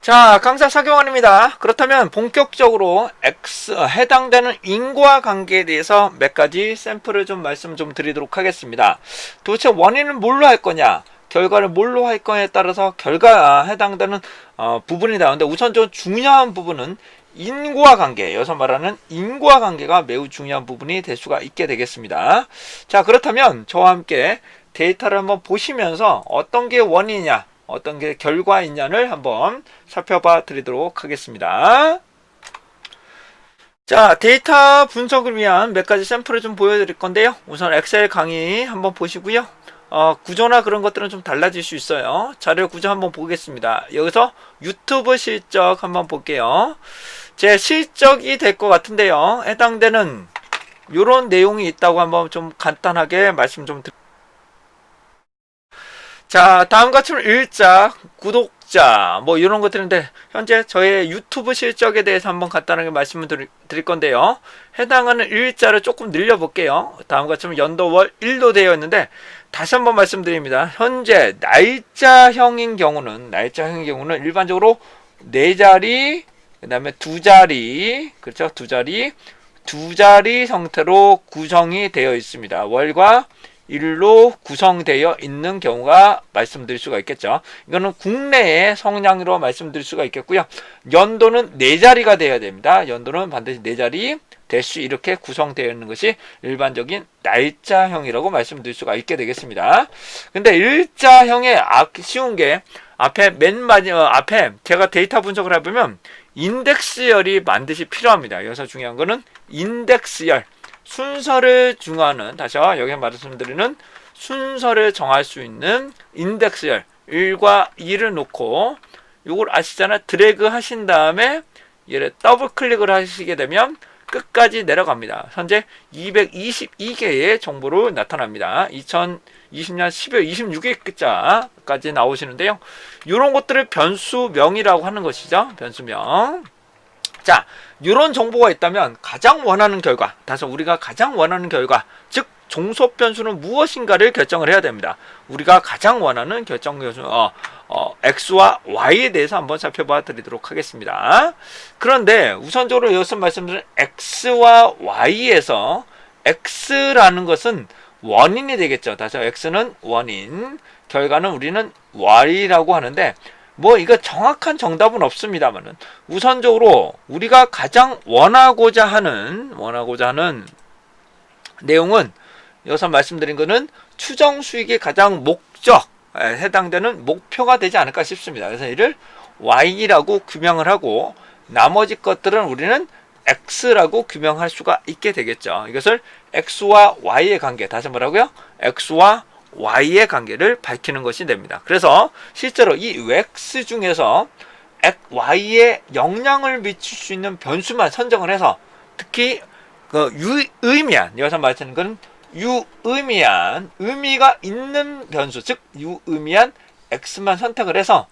자, 강사 사경원입니다. 그렇다면 본격적으로 해당되는 인과관계에 대해서 몇 가지 샘플을 좀 말씀 좀 드리도록 하겠습니다. 도대체 원인을 뭘로 할 거냐, 결과를 뭘로 할 거냐에 따라서 해당되는 부분이 나오는데, 우선 좀 중요한 부분은 인과관계, 여기서 말하는 인과관계가 매우 중요한 부분이 될 수가 있게 되겠습니다. 자, 그렇다면 저와 함께 데이터를 한번 보시면서 어떤 게 원인이냐, 어떤 게 결과이냐를 한번 살펴봐 드리도록 하겠습니다. 자, 데이터 분석을 위한 몇 가지 샘플을 좀 보여드릴 건데요. 우선 엑셀 강의 한번 보시고요. 구조나 그런 것들은 좀 달라질 수 있어요. 자료 구조 한번 보겠습니다. 여기서 유튜브 실적 한번 볼게요. 제 실적이 될 것 같은데요. 해당되는 이런 내용이 있다고 한번 좀 간단하게 말씀 좀 드릴게요. 자, 다음과 같이 일자, 구독자, 뭐 이런 것들인데, 현재 저의 유튜브 실적에 대해서 한번 간단하게 말씀을 드릴 건데요. 해당하는 일자를 조금 늘려볼게요. 다음과 같이 연도, 월, 일로 되어 있는데, 다시 한번 말씀드립니다. 현재 날짜형인 경우는 일반적으로 4자리, 그 다음에 2자리, 그렇죠? 2자리 형태로 구성이 되어 있습니다. 월과 일로 구성되어 있는 경우가 말씀드릴 수가 있겠죠. 이거는 국내의 성량으로 말씀드릴 수가 있겠고요. 연도는 4자리가 되어야 됩니다. 연도는 반드시 4자리 대수 이렇게 구성되어 있는 것이 일반적인 날짜형이라고 말씀드릴 수가 있게 되겠습니다. 근데 일자형의 쉬운 게 앞에 앞에 제가 데이터 분석을 해보면 인덱스열이 반드시 필요합니다. 여기서 중요한 거는 인덱스열, 순서를 정하는, 다시 여기 말씀드리는 순서를 정할 수 있는 인덱스열 1과 2를 놓고, 이걸 아시잖아요. 드래그 하신 다음에 얘를 더블 클릭을 하시게 되면 끝까지 내려갑니다. 현재 222개의 정보로 나타납니다. 2020년 12월 26일자까지 나오시는데요. 이런 것들을 변수명이라고 하는 것이죠. 변수명. 자, 이런 정보가 있다면 가장 원하는 결과, 우리가 가장 원하는 결과, 즉 종속 변수는 무엇인가를 결정을 해야 됩니다. 우리가 가장 원하는 결정 변수 x와 y에 대해서 한번 살펴봐 드리도록 하겠습니다. 그런데 우선적으로 여기서 말씀드린 x와 y에서 x라는 것은 원인이 되겠죠. x는 원인, 결과는 우리는 y라고 하는데, 이거 정확한 정답은 없습니다만은, 우선적으로 우리가 가장 원하고자 하는 내용은, 여기서 말씀드린 거는 추정 수익의 가장 해당되는 목표가 되지 않을까 싶습니다. 그래서 이를 Y라고 규명을 하고, 나머지 것들은 우리는 X라고 규명할 수가 있게 되겠죠. 이것을 X와 Y의 관계, 다시 뭐라고요? X와 Y의 관계를 밝히는 것이 됩니다. 그래서 실제로 이 X 중에서 Y에 영향을 미칠 수 있는 변수만 선정을 해서, 특히 유의미한, 여기서 말하는 건 유의미한, 의미가 있는 변수, 즉 유의미한 X만 선택을 해서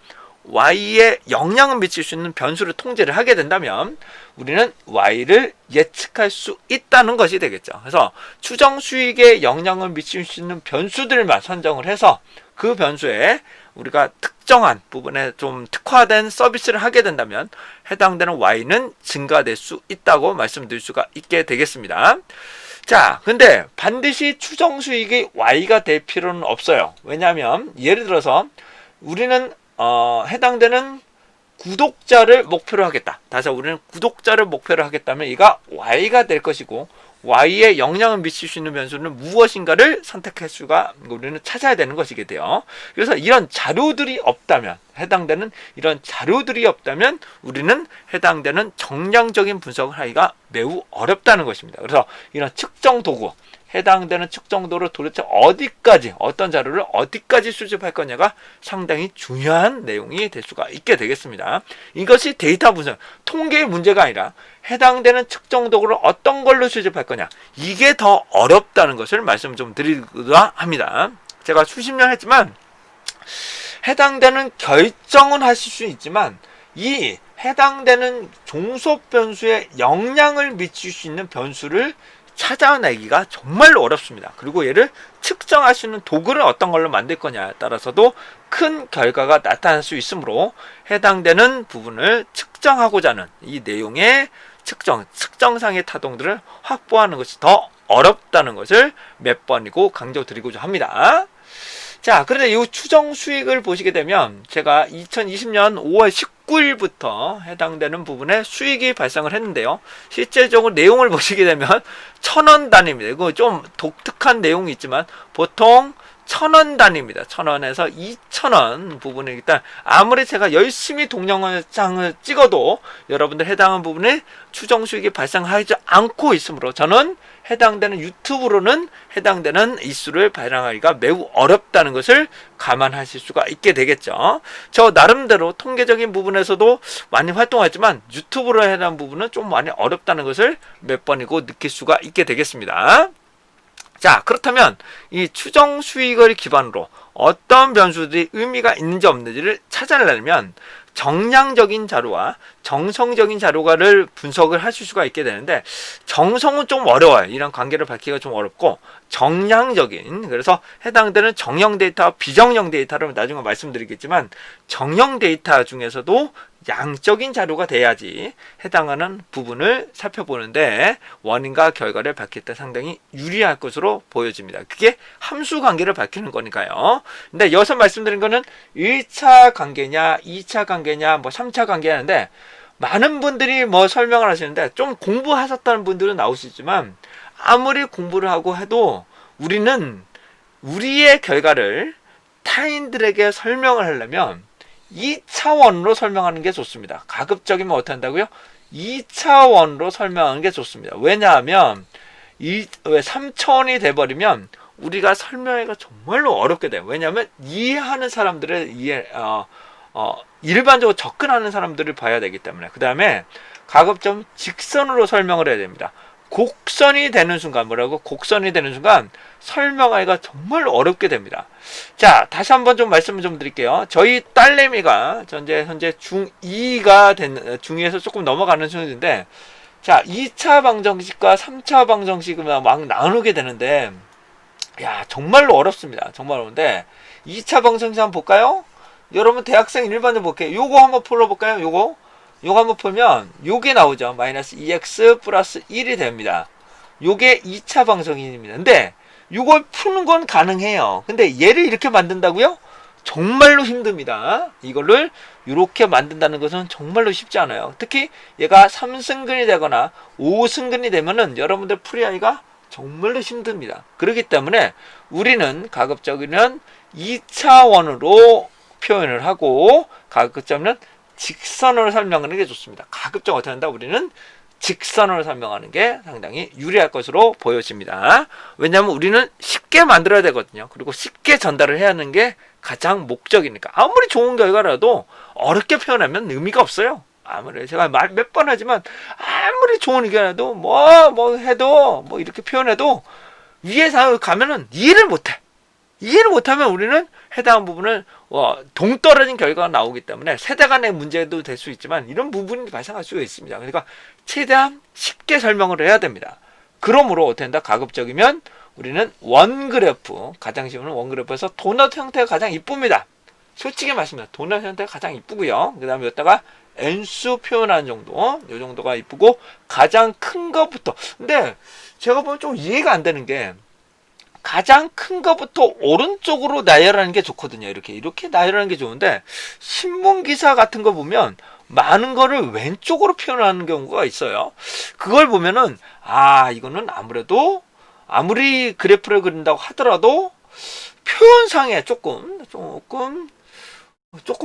Y에 영향을 미칠 수 있는 변수를 통제를 하게 된다면 우리는 Y를 예측할 수 있다는 것이 되겠죠. 그래서 추정 수익에 영향을 미칠 수 있는 변수들만 선정을 해서 그 변수에 우리가 특정한 부분에 좀 특화된 서비스를 하게 된다면 해당되는 Y는 증가될 수 있다고 말씀드릴 수가 있게 되겠습니다. 자, 근데 반드시 추정 수익이 Y가 될 필요는 없어요. 왜냐하면 예를 들어서 우리는 해당되는 구독자를 목표로 하겠다. 우리는 구독자를 목표로 하겠다면 이가 Y가 될 것이고, Y에 영향을 미칠 수 있는 변수는 무엇인가를 선택할 수가, 우리는 찾아야 되는 것이게 돼요. 그래서 이런 자료들이 없다면, 우리는 해당되는 정량적인 분석을 하기가 매우 어렵다는 것입니다. 그래서 이런 측정 도구, 해당되는 측정도를 도대체 어떤 자료를 어디까지 수집할 거냐가 상당히 중요한 내용이 될 수가 있게 되겠습니다. 이것이 데이터 분석, 통계의 문제가 아니라 해당되는 측정도구를 어떤 걸로 수집할 거냐, 이게 더 어렵다는 것을 말씀 좀 드리고자 합니다. 제가 수십 년 했지만 해당되는 결정은 하실 수 있지만 이 해당되는 종속 변수에 영향을 미칠 수 있는 변수를 찾아내기가 정말로 어렵습니다. 그리고 얘를 측정할 수 있는 도구를 어떤 걸로 만들 거냐에 따라서도 큰 결과가 나타날 수 있으므로 해당되는 부분을 측정하고자 하는 이 내용의 측정상의 타동들을 확보하는 것이 더 어렵다는 것을 몇 번이고 강조드리고자 합니다. 자, 그런데 이 추정 수익을 보시게 되면 제가 2020년 5월 19일부터 해당되는 부분에 수익이 발생을 했는데요. 실제적으로 내용을 보시게 되면 1,000원 단위입니다. 이거 좀 독특한 내용이 있지만 보통 1,000원 단위입니다. 1,000원에서 2,000원 부분이 일단 아무리 제가 열심히 동영상을 찍어도 여러분들 해당한 부분에 추정 수익이 발생하지 않고 있으므로 저는 해당되는 유튜브로는 해당되는 이슈를 발행하기가 매우 어렵다는 것을 감안하실 수가 있게 되겠죠. 저 나름대로 통계적인 부분에서도 많이 활동했지만 유튜브로 해당하는 부분은 좀 많이 어렵다는 것을 몇 번이고 느낄 수가 있게 되겠습니다. 자, 그렇다면 이 추정 수익을 기반으로 어떤 변수들이 의미가 있는지 없는지를 찾아내려면 정량적인 자료와 정성적인 자료를 분석을 하실 수가 있게 되는데, 정성은 좀 어려워요. 이런 관계를 밝히기가 좀 어렵고, 정량적인, 그래서 해당되는 정형 데이터와 비정형 데이터를 나중에 말씀드리겠지만, 정형 데이터 중에서도 양적인 자료가 돼야지 해당하는 부분을 살펴보는데 원인과 결과를 밝힐 때 상당히 유리할 것으로 보여집니다. 그게 함수 관계를 밝히는 거니까요. 근데 여기서 말씀드린 거는 1차 관계냐 2차 관계냐 뭐 3차 관계냐인데, 많은 분들이 뭐 설명을 하시는데 좀 공부하셨다는 분들은 나오시지만, 아무리 공부를 하고 해도 우리는 우리의 결과를 타인들에게 설명을 하려면 2차원으로 설명하는 게 좋습니다. 가급적이면 어떻게 한다고요? 2차원으로 설명하는 게 좋습니다. 왜냐하면 왜 3차원이 돼버리면 우리가 설명하기가 정말로 어렵게 돼요. 왜냐하면 이해하는 사람들을 일반적으로 접근하는 사람들을 봐야 되기 때문에. 그 다음에 가급적 직선으로 설명을 해야 됩니다. 곡선이 되는 순간, 곡선이 되는 순간 설명하기가 정말 어렵게 됩니다. 자, 다시 한번 좀 말씀을 좀 드릴게요. 저희 딸내미가 현재 중2가 중2에서 조금 넘어가는 순인데, 자, 2차 방정식과 3차 방정식을 막 나누게 되는데, 야, 정말로 어렵습니다. 정말 어려운데, 2차 방정식 한번 볼까요? 여러분 대학생 일반적으로 볼게요. 요거 한번 풀어볼까요? 요거 한번 풀면 요게 나오죠. 마이너스 2x 플러스 1이 됩니다. 요게 2차 방정식입니다. 근데 요걸 푸는 건 가능해요. 근데 얘를 이렇게 만든다고요? 정말로 힘듭니다. 이거를 이렇게 만든다는 것은 정말로 쉽지 않아요. 특히 얘가 3승근이 되거나 5승근이 되면은 여러분들 풀이하기가 정말로 힘듭니다. 그렇기 때문에 우리는 가급적이면 2차원으로 표현을 하고, 가급적이면 직선으로 설명하는 게 좋습니다. 가급적 어떻게 한다? 우리는 직선으로 설명하는 게 상당히 유리할 것으로 보여집니다. 왜냐하면 우리는 쉽게 만들어야 되거든요. 그리고 쉽게 전달을 해야 하는 게 가장 목적이니까. 아무리 좋은 결과라도 어렵게 표현하면 의미가 없어요. 아무리 제가 말 몇 번 하지만, 아무리 좋은 의견이라도 뭐 해도 뭐 이렇게 표현해도 위에서 가면은 이해를 못해. 이해를 못하면 우리는 해당 부분을 동떨어진 결과가 나오기 때문에 세대 간의 문제도 될 수 있지만 이런 부분이 발생할 수가 있습니다. 그러니까 최대한 쉽게 설명을 해야 됩니다. 그러므로 어떻게 한다? 가급적이면 우리는 원그래프, 가장 쉬운 원그래프에서 도넛 형태가 가장 이쁩니다. 솔직히 말씀드립니다. 도넛 형태가 가장 이쁘고요. 그 다음에 여기다가 n수 표현하는 정도, 이 정도가 이쁘고, 가장 큰 것부터. 근데 제가 보면 좀 이해가 안 되는 게, 가장 큰 것부터 오른쪽으로 나열하는 게 좋거든요. 이렇게 나열하는 게 좋은데, 신문기사 같은 거 보면 많은 거를 왼쪽으로 표현하는 경우가 있어요. 그걸 보면은, 이거는 아무래도 아무리 그래프를 그린다고 하더라도 표현상에 조금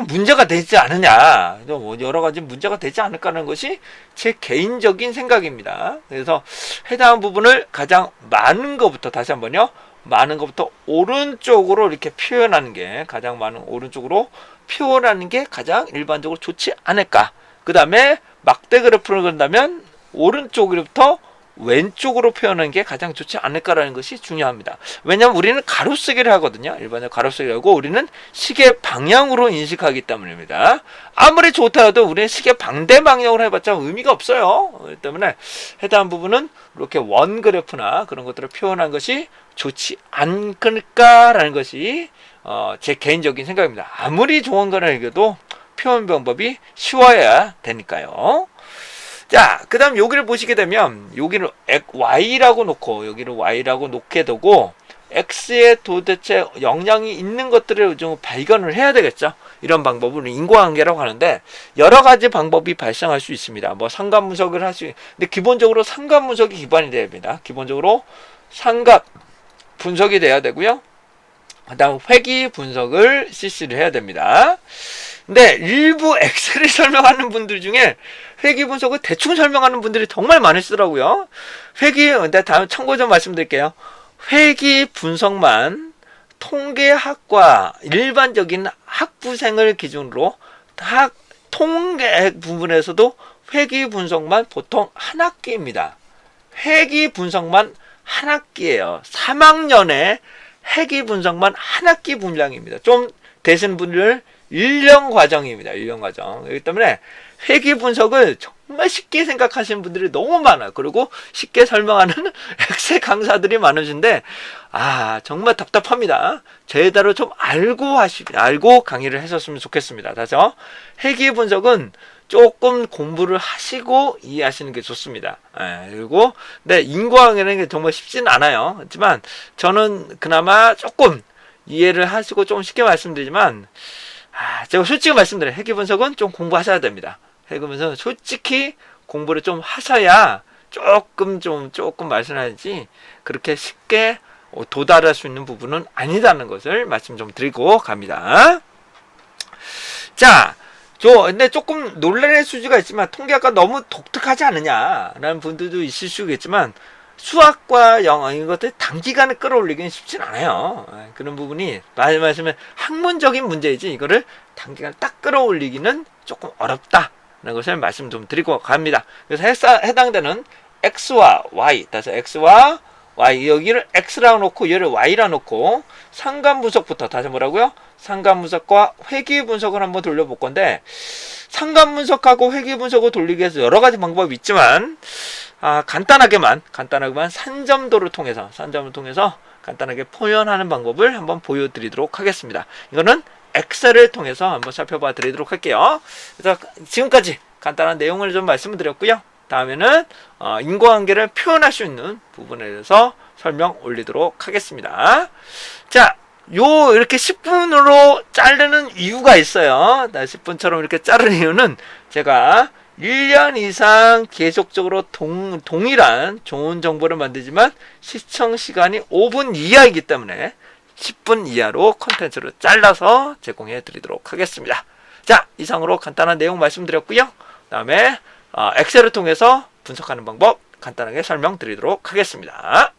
문제가 되지 않느냐, 여러 가지 문제가 되지 않을까라는 것이 제 개인적인 생각입니다. 그래서 해당 부분을 가장 많은 것부터, 다시 한번요, 많은 것부터 오른쪽으로 이렇게 표현하는 게, 가장 많은 오른쪽으로 표현하는 게 가장 일반적으로 좋지 않을까. 그 다음에 막대 그래프를 그린다면 오른쪽으로부터 왼쪽으로 표현하는 게 가장 좋지 않을까라는 것이 중요합니다. 왜냐하면 우리는 가로쓰기를 하거든요. 일반적으로 가로쓰기를 하고 우리는 시계 방향으로 인식하기 때문입니다. 아무리 좋다해도 우리는 시계 반대 방향으로 해봤자 의미가 없어요. 그렇기 때문에 해당 부분은 이렇게 원 그래프나 그런 것들을 표현한 것이 좋지 않을까라는 것이 제 개인적인 생각입니다. 아무리 좋은 거는 이겨도 표현 방법이 쉬워야 되니까요. 자, 그 다음 여기를 보시게 되면 여기를 y라고 놓고 여기를 y라고 놓게 되고 x에 도대체 영향이 있는 것들을 좀 발견을 해야 되겠죠. 이런 방법을 인과관계라고 하는데 여러 가지 방법이 발생할 수 있습니다. 뭐 상관 분석을 할 수, 근데 기본적으로 상관 분석이 기반이 돼야 됩니다. 기본적으로 상관 분석이 돼야 되고요. 그 다음 회귀 분석을 실시를 해야 됩니다. 근데 일부 엑셀을 설명하는 분들 중에 회귀 분석을 대충 설명하는 분들이 정말 많으시더라고요. 근데 다음 참고 좀 말씀드릴게요. 회귀 분석만 통계학과 일반적인 학부생을 기준으로 통계 부분에서도 회귀 분석만 보통 한 학기입니다. 회귀 분석만 한 학기예요. 3학년에 회귀 분석만 한 학기 분량입니다. 좀 되신 분들 1년 과정입니다. 1년 과정. 그렇기 때문에 회귀 분석을 정말 쉽게 생각하시는 분들이 너무 많아요. 그리고 쉽게 설명하는 엑셀 강사들이 많으신데 정말 답답합니다. 제대로 좀 알고 강의를 하셨으면 좋겠습니다. 다시요. 회귀 분석은 조금 공부를 하시고 이해하시는 게 좋습니다. 그리고 인과관계라는 게 정말 쉽지는 않아요. 하지만 저는 그나마 조금 이해를 하시고 좀 쉽게 말씀드리지만 제가 솔직히 말씀드려요. 회귀 분석은 좀 공부하셔야 됩니다. 회귀 분석은 솔직히 공부를 좀 하셔야 조금 말씀하지 그렇게 쉽게 도달할 수 있는 부분은 아니다는 것을 말씀 좀 드리고 갑니다. 자, 근데 조금 논란의 소지가 있지만 통계학과 너무 독특하지 않느냐라는 분들도 있을 수 있겠지만 수학과 영어 이것들 단기간에 끌어올리기는 쉽진 않아요. 그런 부분이 말씀하시면 학문적인 문제이지 이거를 단기간에 딱 끌어올리기는 조금 어렵다라는 것을 말씀 좀 드리고 갑니다. 그래서 해당되는 x와 y, 따라서 x와 y 여기를 x라고 놓고 얘를 y라 놓고 상관 분석부터 다시 뭐라고요? 상관 분석과 회귀 분석을 한번 돌려볼 건데 상관 분석하고 회귀 분석을 돌리기 위해서 여러 가지 방법이 있지만 간단하게만 산점도를 통해서 간단하게 표현하는 방법을 한번 보여드리도록 하겠습니다. 이거는 엑셀을 통해서 한번 살펴봐 드리도록 할게요. 그래서 지금까지 간단한 내용을 좀 말씀을 드렸고요. 다음에는 인과관계를 표현할 수 있는 부분에 대해서 설명 올리도록 하겠습니다. 자, 이렇게 10분으로 자르는 이유가 있어요. 10분처럼 이렇게 자르는 이유는 제가 1년 이상 계속적으로 동일한 좋은 정보를 만들지만 시청 시간이 5분 이하이기 때문에 10분 이하로 콘텐츠를 잘라서 제공해 드리도록 하겠습니다. 자, 이상으로 간단한 내용 말씀드렸고요. 그 다음에 엑셀을 통해서 분석하는 방법 간단하게 설명드리도록 하겠습니다.